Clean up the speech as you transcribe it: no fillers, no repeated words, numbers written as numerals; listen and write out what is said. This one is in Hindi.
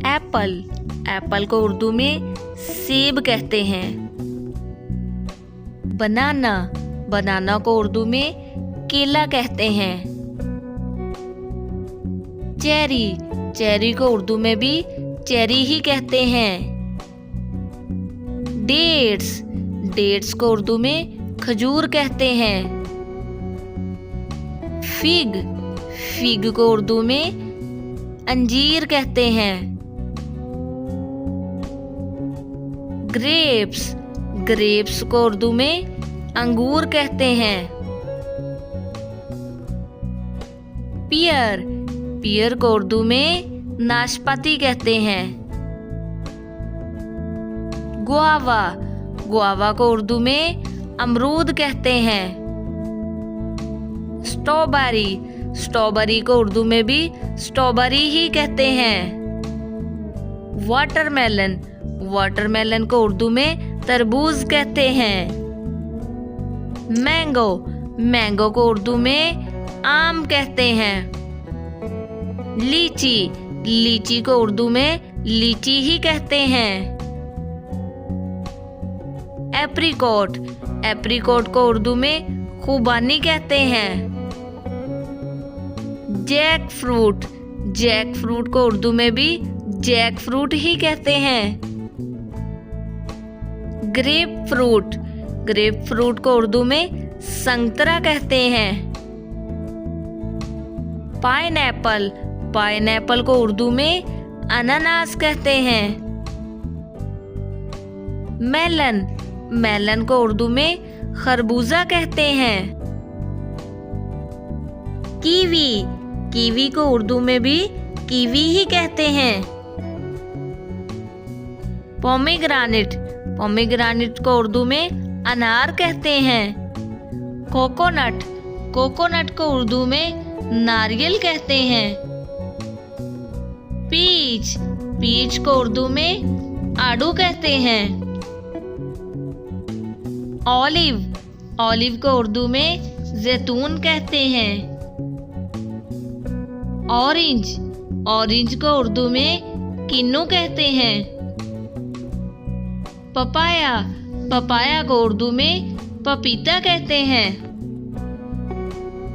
एप्पल, एप्पल को उर्दू में सेब कहते हैं। बनाना, बनाना को उर्दू में केला कहते हैं। चेरी, चेरी को उर्दू में भी चेरी ही कहते हैं। डेट्स, डेट्स को उर्दू में खजूर कहते हैं। फिग, फिग को उर्दू में अंजीर कहते हैं। ग्रेप्स, ग्रेप्स को उर्दू में अंगूर कहते हैं। पियर, पियर को उर्दू में नाशपाती कहते हैं। गुआवा, गुआवा को उर्दू में अमरूद कहते हैं। स्ट्रॉबेरी, स्ट्रॉबेरी को उर्दू में भी स्ट्रॉबेरी ही कहते हैं। वाटरमेलन, वाटरमेलन को उर्दू में तरबूज कहते हैं। मैंगो, मैंगो को उर्दू में आम कहते हैं। लीची, लीची को उर्दू में लीची ही कहते हैं। एप्रिकॉट, एप्रिकॉट को उर्दू में खुबानी कहते हैं। जैक फ्रूट, जैक फ्रूट को उर्दू में भी जैक फ्रूट ही कहते हैं। ग्रेप फ्रूट, ग्रेप फ्रूट को उर्दू में संतरा कहते हैं। पाइनएप्पल, पाइनएप्पल को उर्दू में अनानास कहते हैं। मेलन, मेलन को उर्दू में खरबूजा कहते हैं। कीवी, कीवी को उर्दू में भी कीवी ही कहते हैं। पोमेग्रानेट, पोमेग्रानेट को उर्दू में अनार कहते हैं। कोकोनट, कोकोनट को उर्दू में नारियल कहते हैं। पीच, पीच को उर्दू में आड़ू कहते हैं। ऑलिव, ऑलिव को उर्दू में जैतून कहते हैं। ऑरेंज, ऑरेंज को उर्दू में किन्नू कहते हैं। पपाया, पपाया को उर्दू में पपीता कहते हैं।